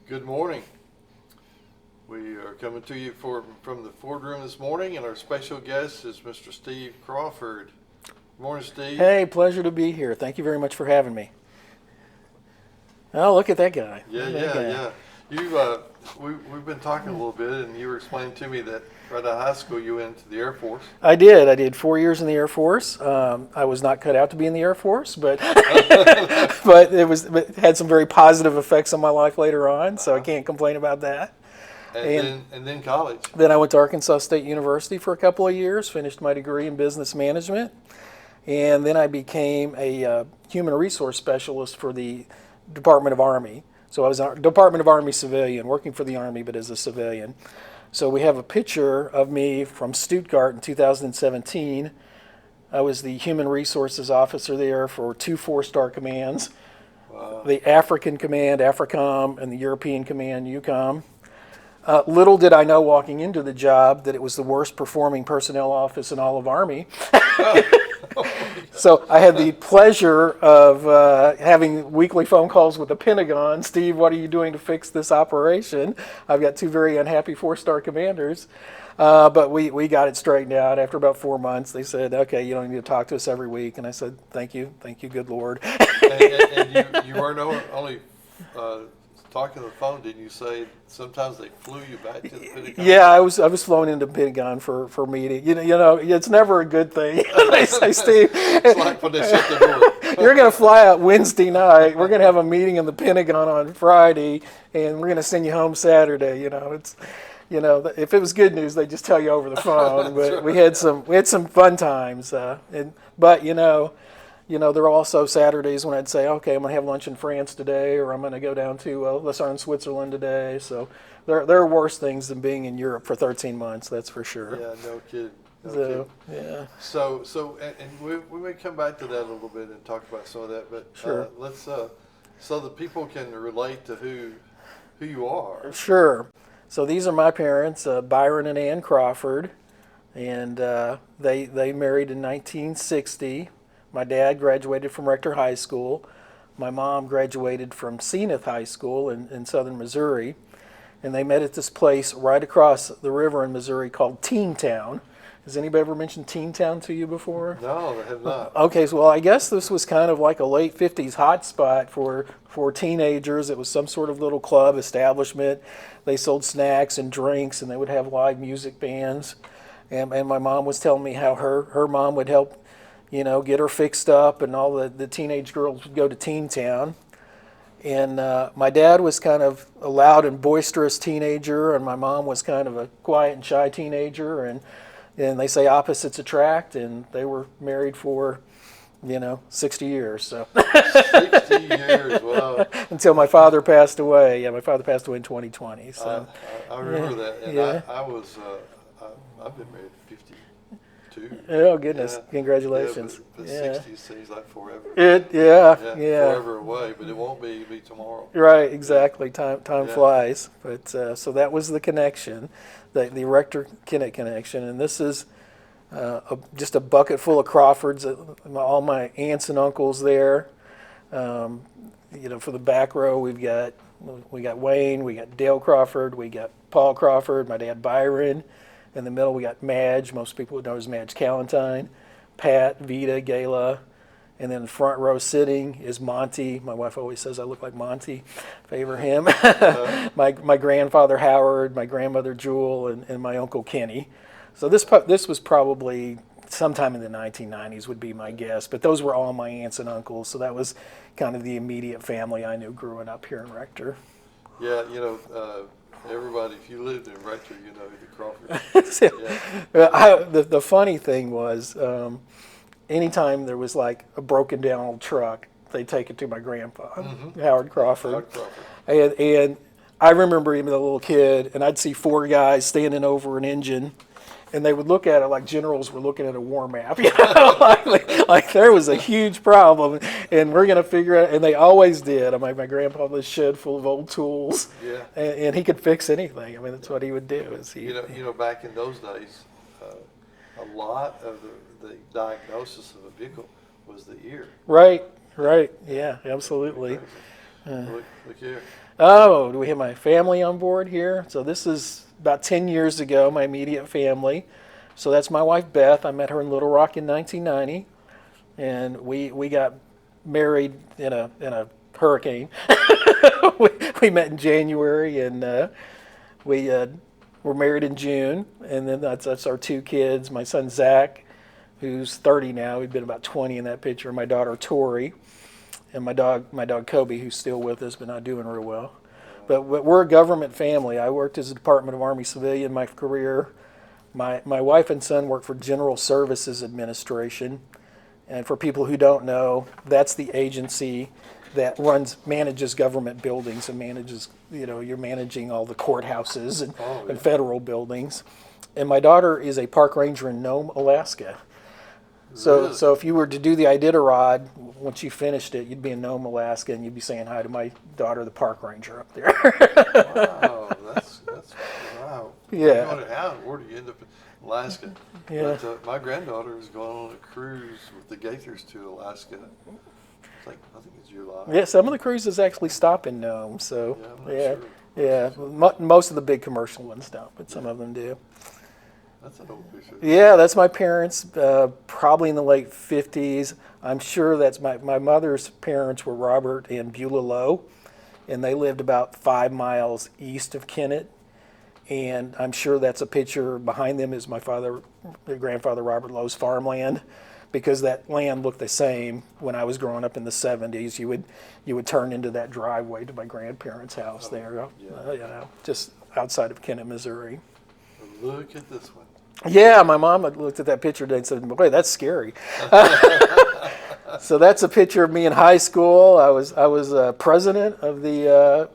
Good morning. We are coming to you from the Ford room this morning, and our special guest is Mr. Steve Crawford. Good morning, Steve. Hey, pleasure to be here. Thank you very much for having me. Oh, look at that guy. Yeah, Look at that guy. yeah. We've been talking a little bit, and you were explaining to me that right out of high school you went into the Air Force. I did. I did 4 years in the Air Force. I was not cut out to be in the Air Force, but but it had some very positive effects on my life later on, so I can't complain about that. And then college. Then I went to Arkansas State University for a couple of years, finished my degree in business management, and then I became a human resource specialist for the Department of Army. So I was a Department of Army civilian, working for the Army, but as a civilian. So we have a picture of me from Stuttgart in 2017. I was the human resources officer there for two four-star commands, the African Command, AFRICOM, and the European Command, EUCOM. Little did I know walking into the job that it was the worst performing personnel office in all of Army. So I had the pleasure of having weekly phone calls with the Pentagon. Steve, what are you doing to fix this operation? I've got two very unhappy four-star commanders. But we got it straightened out. After about 4 months, they said, okay, you don't need to talk to us every week. And I said, thank you, good Lord. And you weren't only talking on the phone, didn't you say sometimes they flew you back to the Pentagon? Yeah, I was flown into Pentagon for meeting. You know, it's never a good thing. They say, Steve, It's like when they shut the door. you're going to fly out Wednesday night. We're going to have a meeting in the Pentagon on Friday, and we're going to send you home Saturday. If it was good news, they just tell you over the phone. But we had some fun times. There are also Saturdays when I'd say, okay, I'm going to have lunch in France today, or I'm going to go down to Lausanne, Switzerland today. So there are worse things than being in Europe for 13 months, that's for sure. Yeah, no kidding. Yeah. And we may come back to that a little bit and talk about some of that, but Sure. let's so that people can relate to who you are. Sure. So these are my parents, Byron and Ann Crawford, and they married in 1960. My dad graduated from Rector High School. My mom graduated from Zenith High School in southern Missouri. And they met at this place right across the river in Missouri called Teen Town. Has anybody ever mentioned Teen Town to you before? No, they have not. Okay, so I guess this was kind of like a late 50s hotspot for teenagers. It was some sort of little club establishment. They sold snacks and drinks, and they would have live music bands. And my mom was telling me how her mom would help get her fixed up, and all the teenage girls would go to Teen Town. And my dad was kind of a loud and boisterous teenager, and my mom was kind of a quiet and shy teenager. And they say opposites attract, and they were married for, 60 years. So 60 years, wow. Until my father passed away. Yeah, my father passed away in 2020. So I remember that, and yeah. I've been married 52. Oh goodness! Yeah. Congratulations. Yeah, but Yeah. 60 seems like forever. Yeah. Forever away, but it won't be. It'll be tomorrow. Right, exactly. Time Yeah. flies. But so that was the connection, the Rector Kennett connection, and this is just a bucket full of Crawfords. All my aunts and uncles there. For the back row, we got Wayne, we got Dale Crawford, we got Paul Crawford, my dad Byron. In the middle, we got Madge. Most people would know as Madge Callentine, Pat, Vita, Gayla. And then the front row sitting is Monty. My wife always says I look like Monty. Favor him. My grandfather Howard, my grandmother Jewel, and my uncle Kenny. So this was probably sometime in the 1990s would be my guess. But those were all my aunts and uncles. So that was kind of the immediate family I knew growing up here in Rector. Yeah, everybody, if you lived in Rector, you know the Crawford. Yeah. The funny thing was, anytime there was like a broken down old truck, they'd take it to my grandpa, Howard Crawford. Howard Crawford. And I remember even as a little kid, and I'd see four guys standing over an engine, and they would look at it like generals were looking at a war map, like there was a huge problem, and we're going to figure it out. And they always did. My grandpa had this shed full of old tools, and he could fix anything. I mean, that's what he would do. Back in those days, a lot of the diagnosis of a vehicle was the ear. Right. Yeah, absolutely. Look here. Oh, do we have my family on board here? So this is about 10 years ago, my immediate family. So that's my wife, Beth. I met her in Little Rock in 1990. And we got married in a hurricane. we met in January, and we were married in June. And then that's our two kids. My son, Zach, who's 30 now. He'd been about 20 in that picture. My daughter, Tori. And my dog Kobe, who's still with us, but not doing real well. But we're a government family. I worked as a Department of Army civilian my career. My wife and son work for General Services Administration. And for people who don't know, that's the agency that manages government buildings and manages, you're managing all the courthouses and federal buildings. And my daughter is a park ranger in Nome, Alaska. So if you were to do the Iditarod, once you finished it, you'd be in Nome, Alaska, and you'd be saying hi to my daughter, the park ranger up there. Wow, that's wow. Yeah. Where do you end up in Alaska? Yeah. But my granddaughter is going on a cruise with the Gaithers to Alaska. It's like, I think it's July. Yeah, some of the cruises actually stop in Nome, so Yeah, I'm not sure. Most of the big commercial ones don't, but some of them do. That's an old picture. Yeah, that's my parents, probably in the late 50s. I'm sure that's my mother's parents were Robert and Beulah Lowe, and they lived about 5 miles east of Kennett. And I'm sure that's a picture behind them is my grandfather Robert Lowe's farmland, because that land looked the same when I was growing up in the 70s. You would turn into that driveway to my grandparents' house there, just outside of Kennett, Missouri. Look at this one. Yeah, my mom looked at that picture today and said, boy, that's scary. So that's a picture of me in high school. I was president of the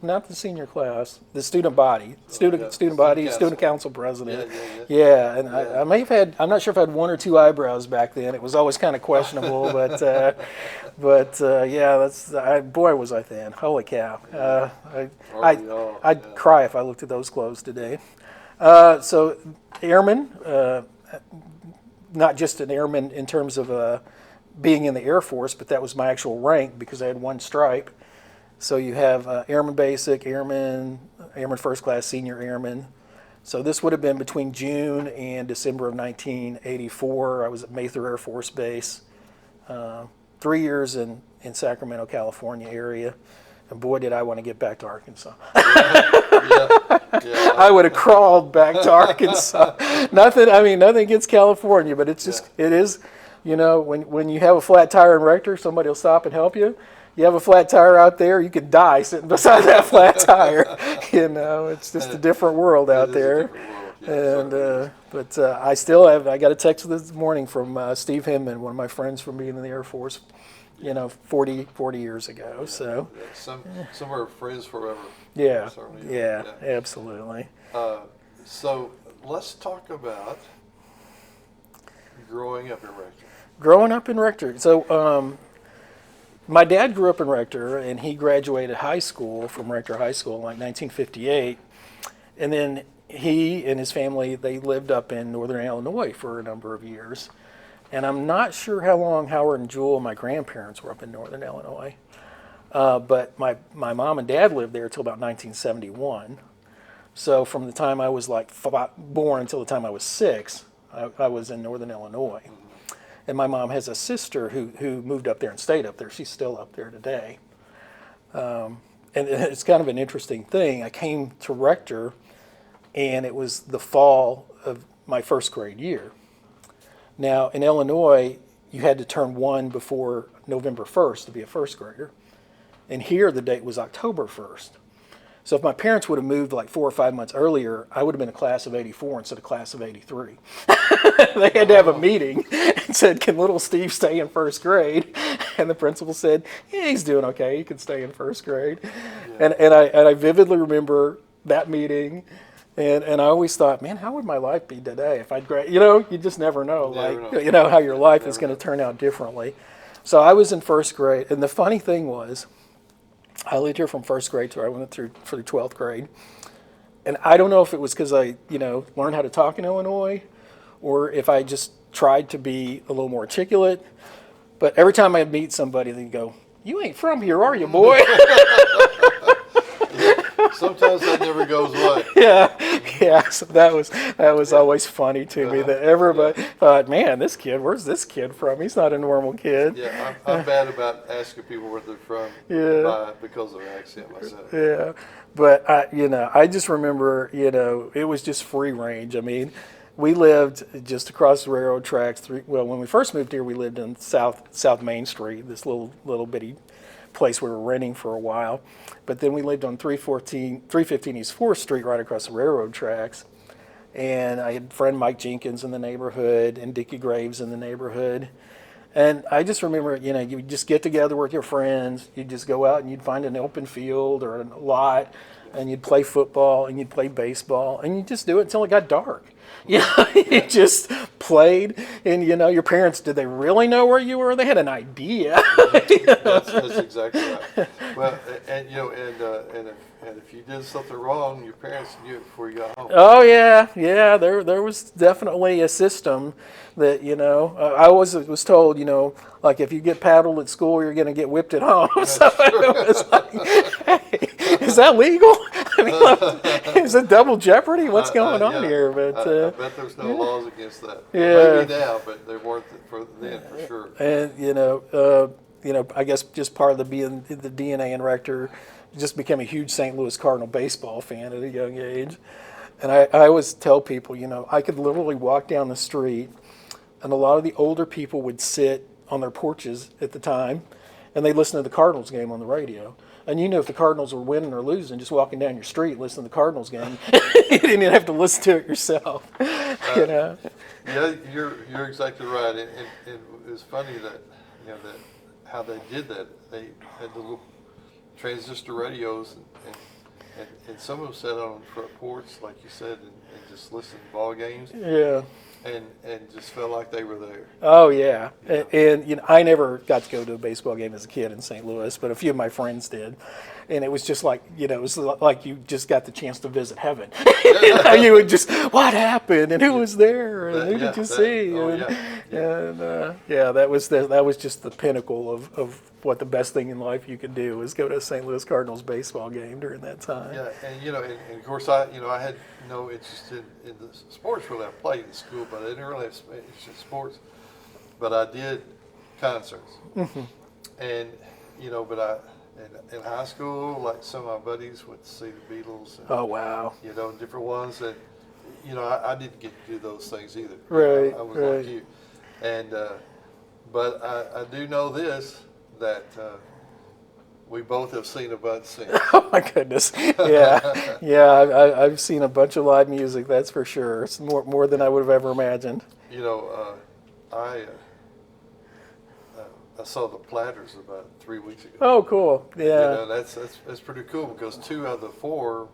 not the senior class, the student body, student council president. Yeah, and I may have had, I'm not sure if I had one or two eyebrows back then. It was always kind of questionable, but yeah, boy was I thin. Holy cow! I'd cry if I looked at those clothes today. So airman, not just an airman in terms of being in the Air Force, but that was my actual rank because I had one stripe. So you have airman basic, airman first class, senior airman. So this would have been between June and December of 1984. I was at Mather Air Force Base, 3 years in Sacramento, California area. And boy, did I want to get back to Arkansas. Yeah. I would have crawled back to Arkansas. Nothing against California, but it's just, it is, when you have a flat tire in Rector, somebody will stop and help you. You have a flat tire out there, you could die sitting beside that flat tire. It's just a different world out there. And but I got a text this morning from Steve Hinman, one of my friends from being in the Air Force, 40 years ago. So some are friends forever. Yeah, absolutely. So let's talk about growing up in Rector. Growing up in Rector. So my dad grew up in Rector, and he graduated high school from Rector High School in like 1958. And then he and his family, they lived up in northern Illinois for a number of years. And I'm not sure how long Howard and Jewel, my grandparents, were up in northern Illinois. But my mom and dad lived there until about 1971. So from the time I was born until the time I was 6, I was in northern Illinois. And my mom has a sister who moved up there and stayed up there. She's still up there today. And it's kind of an interesting thing. I came to Rector, and it was the fall of my first grade year. Now, in Illinois, you had to turn 1 before November 1st to be a first grader. And here, the date was October 1st. So if my parents would have moved like 4 or 5 months earlier, I would have been a class of 84 instead of class of 83. They had to have a meeting and said, can little Steve stay in first grade? And the principal said, yeah, he's doing okay. He can stay in first grade. Yeah. And I vividly remember that meeting. And I always thought, man, how would my life be today if I'd graduate? You just never know. How your life is going to turn out differently. So I was in first grade. And the funny thing was, I lived here from first grade to I went through for the 12th grade. And I don't know if it was because I, learned how to talk in Illinois or if I just tried to be a little more articulate. But every time I'd meet somebody, they'd go, "You ain't from here, are you, boy?" Sometimes that never goes away. Yeah. So that was always funny to me that everybody thought, "Man, this kid, where's this kid from? He's not a normal kid." Yeah, I'm bad about asking people where they're from because of their accent myself. Yeah, but I just remember, it was just free range. I mean, we lived just across the railroad tracks. When we first moved here, we lived in South Main Street, this little bitty place we were renting for a while. But then we lived on 315 East 4th Street, right across the railroad tracks. And I had friend Mike Jenkins in the neighborhood and Dickie Graves in the neighborhood. And I just remember, you would just get together with your friends. You'd just go out and you'd find an open field or a lot, and you'd play football and you'd play baseball, and you'd just do it until it got dark. You just played, and your parents, did they really know where you were? They had an idea. That's exactly right. Well, and if you did something wrong, your parents knew it before you got home. Oh yeah. There was definitely a system that I always was told, like if you get paddled at school, you're going to get whipped at home. So it was like, hey, is that legal? I mean, is it double jeopardy? What's going on here? But I bet there's no laws against that. Well, maybe now, but there weren't for then for sure. And I guess just part of the DNA in Rector, just became a huge St. Louis Cardinal baseball fan at a young age. And I always tell people, I could literally walk down the street, and a lot of the older people would sit on their porches at the time, and they'd listen to the Cardinals game on the radio. And if the Cardinals were winning or losing, just walking down your street, listening to the Cardinals game, you didn't even have to listen to it yourself. Yeah, you're exactly right. And it's funny that that how they did that. They had the little transistor radios, and some of them sat on the front porch, like you said, and just listened to ball games. Yeah. And just felt like they were there. Oh yeah, and I never got to go to a baseball game as a kid in St. Louis, but a few of my friends did, and it was just like it was like you just got the chance to visit heaven. You would just, what happened and who was there and who did you see? That was just the pinnacle of what the best thing in life you could do was go to a St. Louis Cardinals baseball game during that time. Yeah, and of course I had no interest in the sports really. I played in school, but I didn't really have interest in sports. But I did concerts, and but in high school, like some of my buddies went to see the Beatles. And, oh wow! Different ones that I didn't get to do those things either. Right, I was right. like you, and but I do know this that. We both have seen a bunch since. Oh my goodness! Yeah, I've seen a bunch of live music. That's for sure. It's more than I would have ever imagined. I saw the Platters about 3 weeks ago. Oh, cool! Yeah, that's pretty cool because 2 out of the 4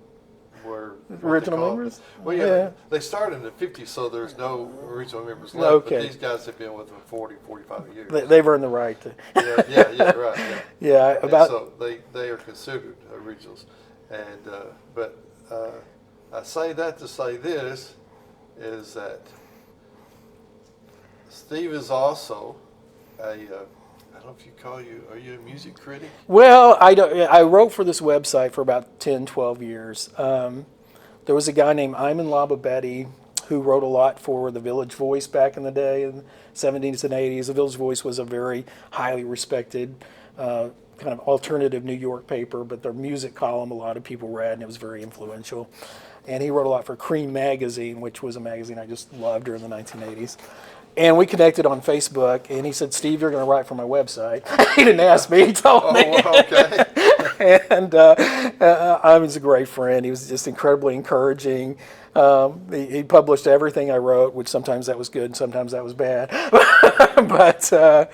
were original members. Well, yeah, they started in the 50s, so there's no original members left. Okay. But these guys have been with them 40, 45 years. They've earned the right to. Yeah, right. Yeah. About. So they are considered originals, and but I say that to say this is that Steve is also I don't know if are you a music critic? Well, I wrote for this website for about 10, 12 years. There was a guy named Ayman Lababetti who wrote a lot for the Village Voice back in the day, in the 70s and 80s. The Village Voice was a very highly respected kind of alternative New York paper, but their music column a lot of people read, and it was very influential. And he wrote a lot for Cream Magazine, which was a magazine I just loved during the 1980s. And we connected on Facebook, and he said, "Steve, you're going to write for my website." He didn't ask me; he told me. Oh, okay. And I was a great friend. He was just incredibly encouraging. He published everything I wrote, which sometimes that was good, and sometimes that was bad. But so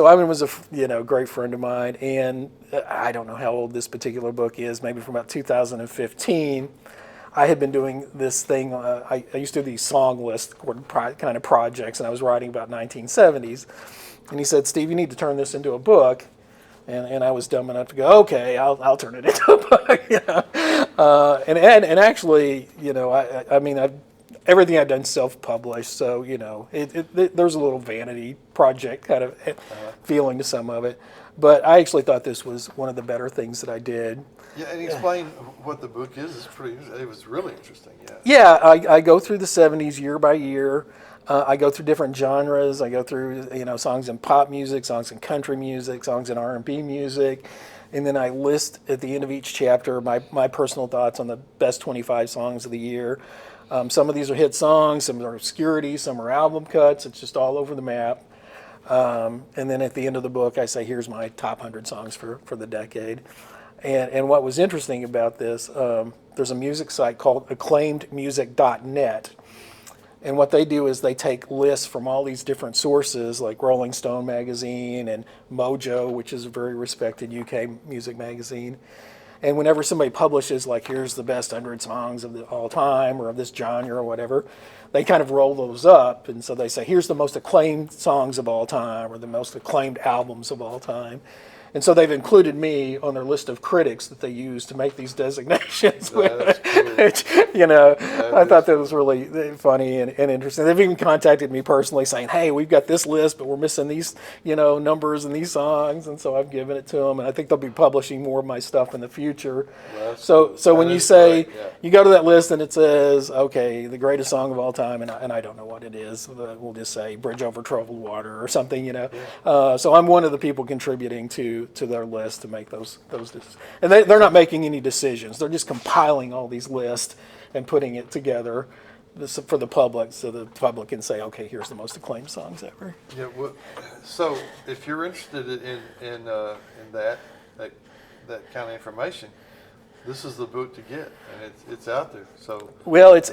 Ivan was a great friend of mine, and I don't know how old this particular book is. Maybe from about 2015. I had been doing this thing, I used to do these song list kind of projects, and I was writing about 1970s. And he said, "Steve, you need to turn this into a book." And I was dumb enough to go, "Okay, I'll turn it into a book." And actually, I mean, everything I've done self-published, so, there's a little vanity project kind of feeling to some of it. But I actually thought this was one of the better things that I did. Yeah, and explain what the book is. It was really interesting. Yeah. Yeah, I go through the 70s year by year. I go through different genres. I go through, songs in pop music, songs in country music, songs in R&B music. And then I list at the end of each chapter my personal thoughts on the best 25 songs of the year. Some of these are hit songs, some are obscurity, some are album cuts. It's just all over the map. And then at the end of the book, I say, here's my top 100 songs for the decade. And what was interesting about this, there's a music site called acclaimedmusic.net. And what they do is they take lists from all these different sources, like Rolling Stone magazine and Mojo, which is a very respected UK music magazine. And whenever somebody publishes, like, here's the best 100 songs of all time or of this genre or whatever, they kind of roll those up. And so they say, here's the most acclaimed songs of all time or the most acclaimed albums of all time. And so they've included me on their list of critics that they use to make these designations. That's cool. Which, I thought that was really funny and interesting. They've even contacted me personally saying, hey, we've got this list, but we're missing these, numbers and these songs. And so I've given it to them. And I think they'll be publishing more of my stuff in the future. Well, So when you say, great, yeah. you go to that list and it says, okay, the greatest song of all time, and I don't know what it is. We'll just say Bridge Over Troubled Water or something, So I'm one of the people contributing to their list to make those decisions. And they're not making any decisions. They're just compiling all these lists and putting it together for the public, so the public can say, okay, here's the most acclaimed songs ever. Yeah. Well, so if you're interested in that kind of information, this is the book to get, and it's out there. So well, it's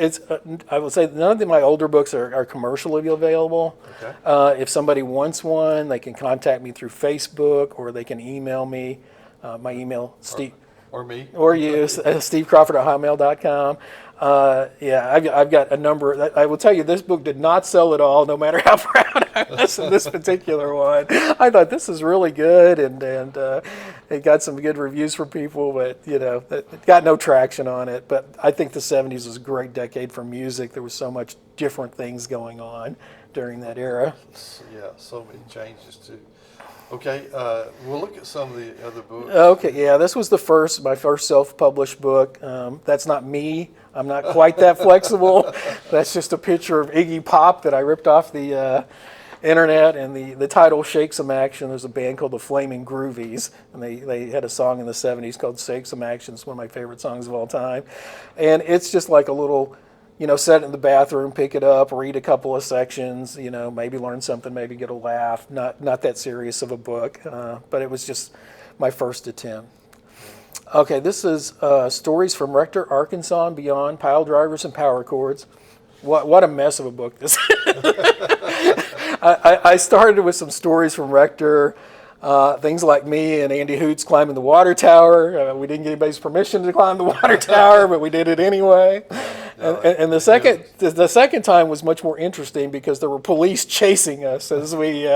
I would say none of my older books are commercially available. Okay. If somebody wants one, they can contact me through Facebook or they can email me. My email, Steve. Or me. Or you, stevecrawford@hotmail.com. I've got a number. I will tell you, this book did not sell at all, no matter how proud I was of this particular one. I thought this is really good, and it got some good reviews from people, but, it got no traction on it. But I think the 70s was a great decade for music. There was so much different things going on during that era. Yeah, so many changes too. Okay, we'll look at some of the other books. Okay, yeah, this was my first self-published book. That's not me. I'm not quite that flexible. That's just a picture of Iggy Pop that I ripped off the internet, and the title, Shake Some Action. There's a band called the Flaming Groovies, and they had a song in the 70s called Shake Some Action. It's one of my favorite songs of all time. And it's just like a little, set it in the bathroom, pick it up, read a couple of sections, maybe learn something, maybe get a laugh. Not that serious of a book, but it was just my first attempt. Okay, this is Stories from Rector, Arkansas and Beyond, Pile Drivers and Power Chords. What a mess of a book this is. I started with some stories from Rector, things like me and Andy Hoots climbing the water tower. We didn't get anybody's permission to climb the water tower, but we did it anyway. And the second time was much more interesting because there were police chasing us as we.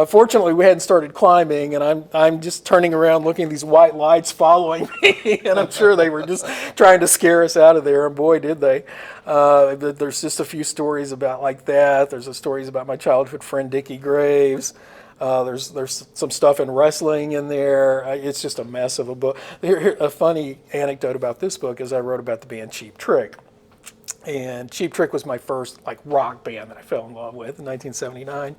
Fortunately, we hadn't started climbing, and I'm just turning around, looking at these white lights following me, and I'm sure they were just trying to scare us out of there. And boy, did they! There's just a few stories about like that. There's stories about my childhood friend Dickie Graves. There's some stuff in wrestling in there. It's just a mess of a book. A funny anecdote about this book is I wrote about the band Cheap Trick. And Cheap Trick was my first rock band that I fell in love with in 1979.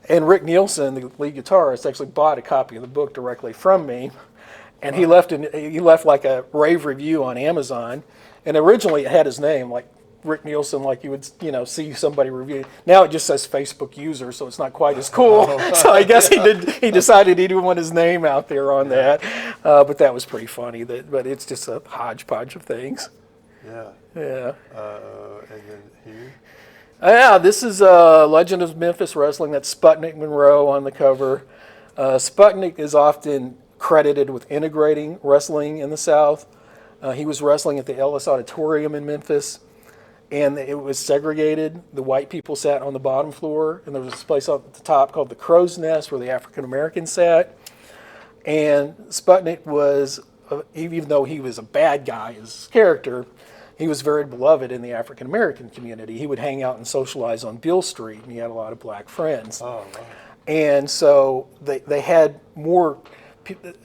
And Rick Nielsen, the lead guitarist, actually bought a copy of the book directly from me. And he left like a rave review on Amazon. And originally it had his name, like Rick Nielsen, like you would see somebody review. Now it just says Facebook user, so it's not quite as cool. So I guess he decided he didn't want his name out there on that. But that was pretty funny. But it's just a hodgepodge of things. Yeah. Yeah. And then here. Yeah, this is Legend of Memphis Wrestling. That's Sputnik Monroe on the cover. Sputnik is often credited with integrating wrestling in the South. He was wrestling at the Ellis Auditorium in Memphis, and it was segregated. The white people sat on the bottom floor, and there was this place up at the top called the Crow's Nest where the African Americans sat. And Sputnik was, even though he was a bad guy, his character, he was very beloved in the African American community. He would hang out and socialize on Beale Street, and he had a lot of black friends. Oh, wow. And so they had more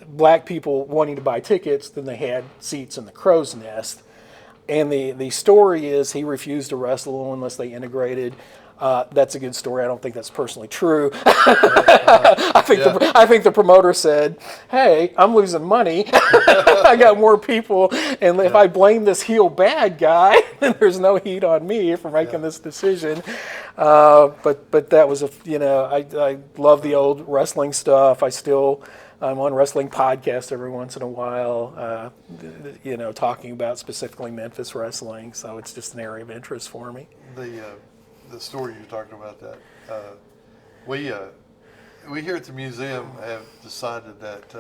black people wanting to buy tickets than they had seats in the Crow's Nest. And the story is he refused to wrestle unless they integrated. That's a good story. I don't think that's personally true. I think the promoter said, "Hey, I'm losing money. I got more people, and if I blame this heel bad guy, then there's no heat on me for making this decision." But that was I love the old wrestling stuff. I'm on wrestling podcasts every once in a while, talking about specifically Memphis wrestling. So it's just an area of interest for me. The story you're talking about, that we here at the museum have decided that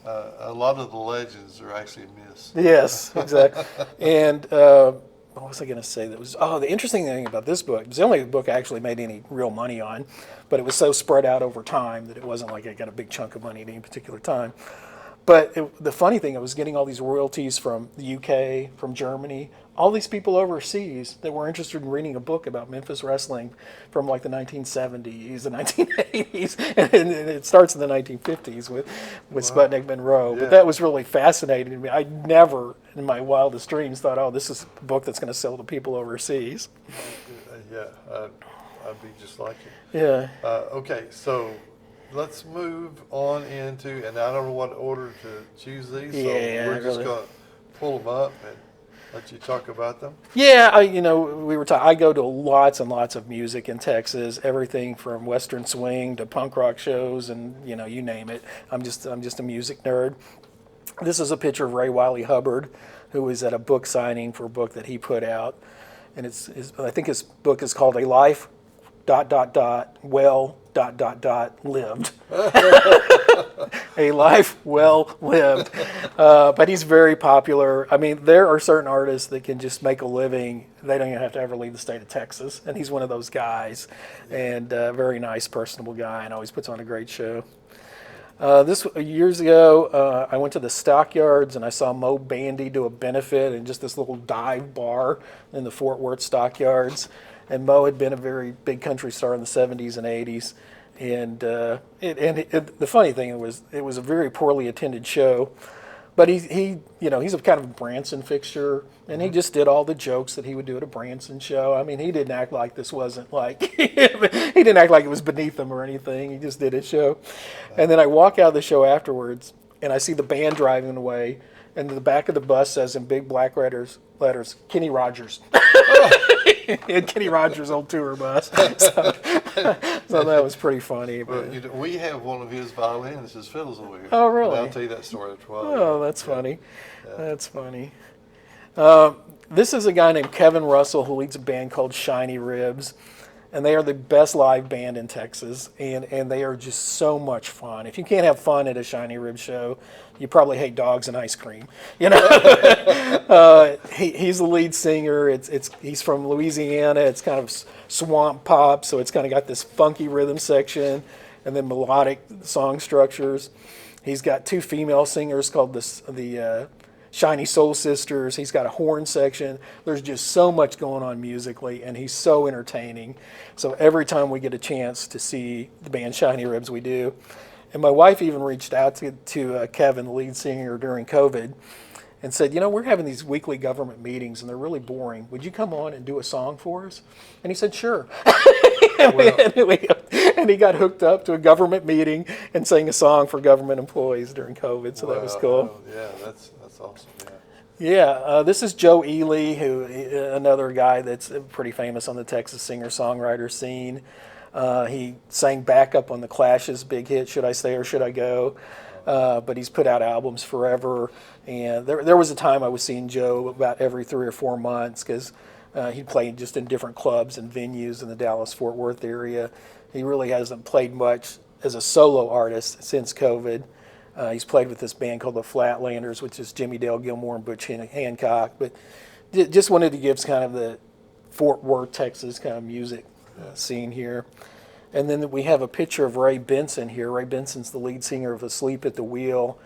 a lot of the legends are actually myths. Yes, exactly. And what was I going to say? The interesting thing about this book, it was the only book I actually made any real money on, but it was so spread out over time that it wasn't like I got a big chunk of money at any particular time. But the funny thing, I was getting all these royalties from the UK, from Germany, all these people overseas that were interested in reading a book about Memphis wrestling from like the 1970s, the 1980s, and it starts in the 1950s with Sputnik Monroe. Yeah. But that was really fascinating to me. I never, in my wildest dreams, thought, oh, this is a book that's going to sell to people overseas. Yeah, I'd be just like you. Yeah. Okay, so let's move on into, and I don't know what order to choose these, so we're just going to pull them up and let you talk about them. Yeah, we were talking. I go to lots and lots of music in Texas, everything from Western swing to punk rock shows, and you name it. I'm just a music nerd. This is a picture of Ray Wiley Hubbard, who was at a book signing for a book that he put out, and I think his book is called A Life, ... well ... lived. A life well lived. But he's very popular. I mean, there are certain artists that can just make a living. They don't even have to ever leave the state of Texas. And he's one of those guys. And very nice, personable guy, and always puts on a great show. Years ago, I went to the Stockyards and I saw Mo Bandy do a benefit in just this little dive bar in the Fort Worth Stockyards. And Mo had been a very big country star in the 70s and 80s. And the funny thing it was a very poorly attended show, but he's a kind of a Branson fixture, and he just did all the jokes that he would do at a Branson show. I mean, he didn't act like this wasn't like he didn't act like it was beneath him or anything. He just did his show. And then I walk out of the show afterwards, and I see the band driving away, and the back of the bus says in big black letters, Kenny Rogers. And Kenny Rogers' old tour bus. So that was pretty funny. But well, we have one of his violins, his fiddles over here. Oh, really? And I'll tell you that story as well. Oh, that's funny. Yeah. That's funny. This is a guy named Kevin Russell who leads a band called Shiny Ribs. And they are the best live band in Texas, and they are just so much fun. If you can't have fun at a Shiny Rib show, you probably hate dogs and ice cream. He's the lead singer. He's from Louisiana. It's kind of swamp pop, so it's kind of got this funky rhythm section, and then melodic song structures. He's got two female singers called the Shiny Soul Sisters. He's got a horn section. There's just so much going on musically, and he's so entertaining. So every time we get a chance to see the band Shiny Ribs, we do. And my wife even reached out to Kevin, the lead singer, during COVID, and said, we're having these weekly government meetings, and they're really boring. Would you come on and do a song for us? And he said, sure. And he got hooked up to a government meeting and sang a song for government employees during COVID, so that was cool. Yeah, that's awesome. Yeah, this is Joe Ely, another guy that's pretty famous on the Texas singer-songwriter scene. He sang backup on The Clash's big hit, Should I Stay or Should I Go? But he's put out albums forever. And there was a time I was seeing Joe about every 3 or 4 months because he played just in different clubs and venues in the Dallas-Fort Worth area. He really hasn't played much as a solo artist since COVID. He's played with this band called the Flatlanders, which is Jimmy Dale Gilmore and Butch Hancock. But just wanted to give kind of the Fort Worth, Texas kind of music scene here. And then we have a picture of Ray Benson here. Ray Benson's the lead singer of Asleep at the Wheel.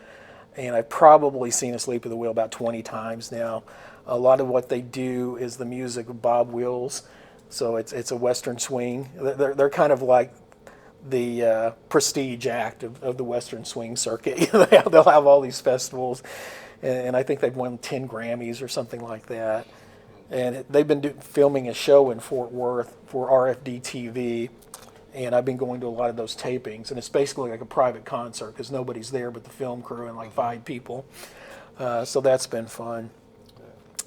And I've probably seen Asleep at the Wheel about 20 times now. A lot of what they do is the music of Bob Wills. So it's a Western swing. They're kind of like the prestige act of the Western swing circuit. They'll have all these festivals, and I think they've won 10 Grammys or something like that. And they've been filming a show in Fort Worth for RFD TV, and I've been going to a lot of those tapings. And it's basically like a private concert because nobody's there but the film crew and like 5 people. So that's been fun.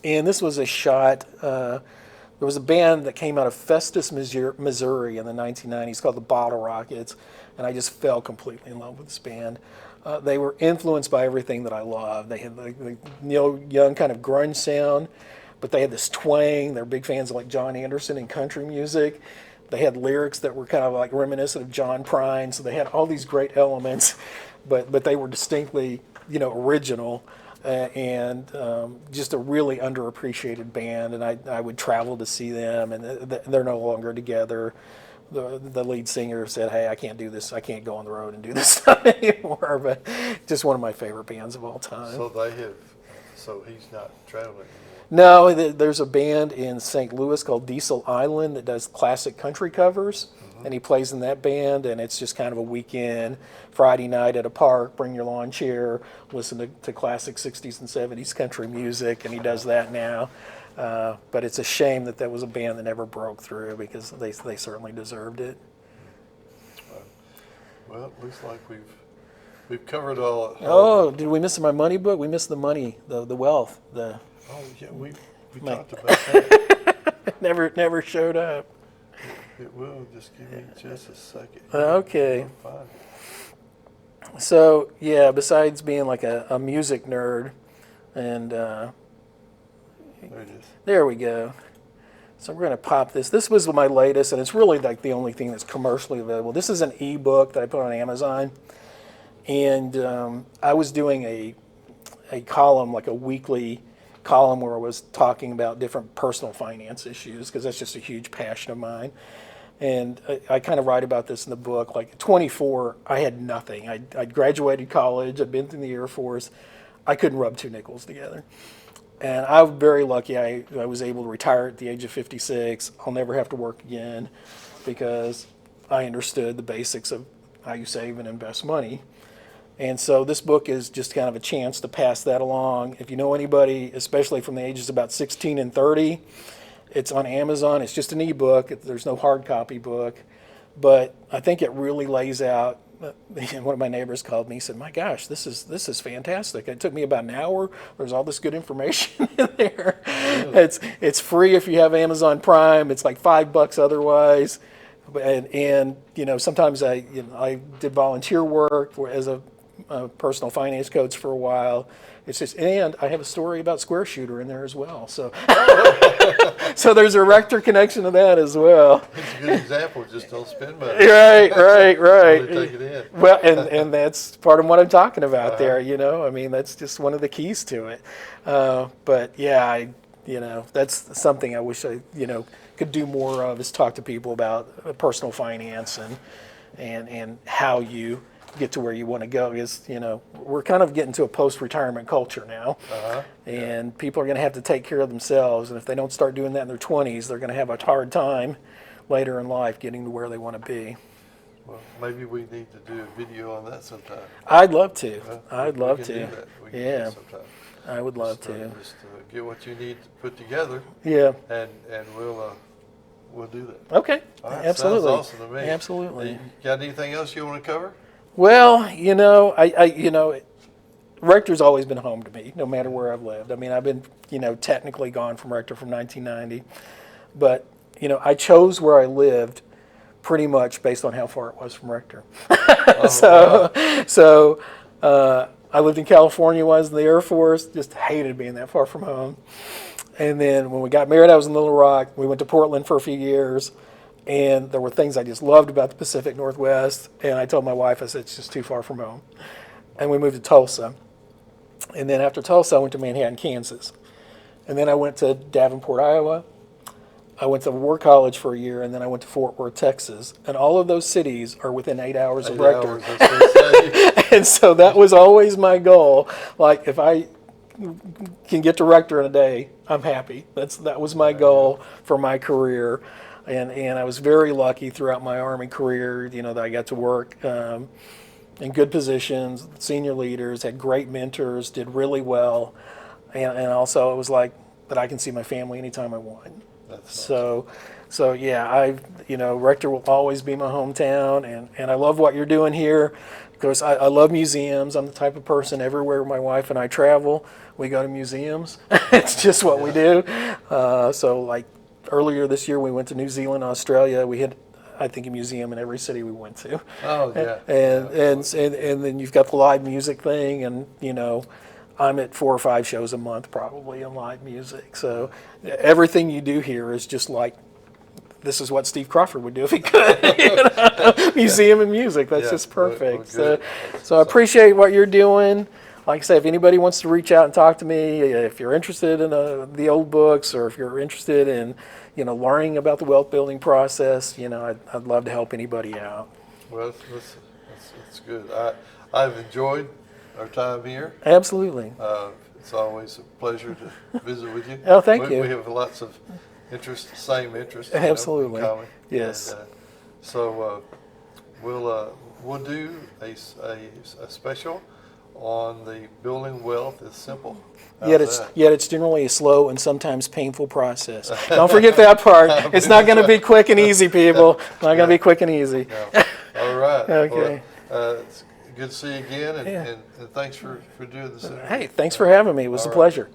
And this was a shot. There was a band that came out of Festus, Missouri in the 1990s called the Bottle Rockets, and I just fell completely in love with this band. They were influenced by everything that I love. They had the Neil Young kind of grunge sound, but they had this twang. They're big fans of like John Anderson and country music. They had lyrics that were kind of like reminiscent of John Prine, so they had all these great elements, but they were distinctly, original. And just a really underappreciated band, and I would travel to see them, and they're no longer together. The lead singer said, "Hey, I can't do this. I can't go on the road and do this stuff anymore." But just one of my favorite bands of all time. So he's not traveling anymore. No, there's a band in St. Louis called Diesel Island that does classic country covers. And he plays in that band, and it's just kind of a weekend, Friday night at a park, bring your lawn chair, listen to classic 60s and 70s country music, and he does that now. But it's a shame that was a band that never broke through because they certainly deserved it. Well, it looks like we've covered all. Oh, did we miss my money book? We missed the money, the wealth. Oh, yeah, we talked about that. never showed up. It will. Just give me just a second. Okay. So, yeah, besides being like a music nerd, and there it is. There we go. So we're going to pop this. This was my latest, and it's really like the only thing that's commercially available. This is an ebook that I put on Amazon, and I was doing a column, like a weekly column where I was talking about different personal finance issues because that's just a huge passion of mine. And I kind of write about this in the book. Like at 24, I had nothing. I'd graduated college. I'd been through the Air Force. I couldn't rub 2 nickels together. And I'm very lucky I was able to retire at the age of 56. I'll never have to work again because I understood the basics of how you save and invest money. And so this book is just kind of a chance to pass that along. If you know anybody, especially from the ages about 16 and 30, it's on Amazon. It's just an ebook. There's no hard copy book. But I think it really lays out, one of my neighbors called me, he said, "My gosh, this is fantastic. It took me about an hour. There's all this good information in there." Really? It's free if you have Amazon Prime. It's like $5 otherwise. And sometimes I did volunteer work as a personal finance coach for a while. It's just, and I have a story about Square Shooter in there as well. So, so there's a Rector connection to that as well. It's a good example. Just don't spend money. Right. Really take it in. Well, and that's part of what I'm talking about there. I mean, that's just one of the keys to it. But yeah, that's something I wish I could do more of, is talk to people about personal finance and how you get to where you want to go, because we're kind of getting to a post-retirement culture now, and people are going to have to take care of themselves, and if they don't start doing that in their 20s, they're going to have a hard time later in life getting to where they want to be. Well, maybe we need to do a video on that sometime. I'd love to. I'd love to. Yeah, I would love to. Just get what you need to put together. Yeah. And we'll do that. Okay. All right, Absolutely. sounds awesome to me. Absolutely. You got anything else you want to cover? Well, Rector's always been home to me, no matter where I've lived. I mean, I've been, technically gone from Rector from 1990, but, I chose where I lived pretty much based on how far it was from Rector. So I lived in California when I was in the Air Force, just hated being that far from home. And then when we got married, I was in Little Rock. We went to Portland for a few years. And there were things I just loved about the Pacific Northwest. And I told my wife, I said, it's just too far from home. And we moved to Tulsa. And then after Tulsa, I went to Manhattan, Kansas. And then I went to Davenport, Iowa. I went to War College for a year, and then I went to Fort Worth, Texas. And all of those cities are within 8 hours of Rector. And so that was always my goal. Like, if I can get to Rector in a day, I'm happy. That was my goal for my career. And I was very lucky throughout my Army career, that I got to work in good positions, senior leaders, had great mentors, did really well. And also it was like that I can see my family anytime I want. That's So yeah, Rector will always be my hometown, and I love what you're doing here. Because I love museums. I'm the type of person everywhere my wife and I travel, we go to museums. It's just what we do. So like earlier this year, we went to New Zealand, Australia. We had, I think, a museum in every city we went to. Oh, yeah. And then you've got the live music thing, and I'm at 4 or 5 shows a month probably in live music. So everything you do here is just like, this is what Steve Crawford would do if he could. Museum and music, that's just perfect. So I appreciate what you're doing. Like I say, if anybody wants to reach out and talk to me, if you're interested in the old books, or if you're interested in learning about the wealth building process, I'd love to help anybody out. Well, that's good. I've enjoyed our time here. Absolutely. It's always a pleasure to visit with you. Oh, thank you. We have lots of same interest. Absolutely. In common. Yes. And, so we'll do a special on the building wealth is simple. Yet it's generally a slow and sometimes painful process. Don't forget that part. It's not going to be quick and easy, people. Not going to be quick and easy. No. All right. Okay. Well, it's good to see you again, and thanks for doing this interview. Hey, thanks for having me. It was a pleasure.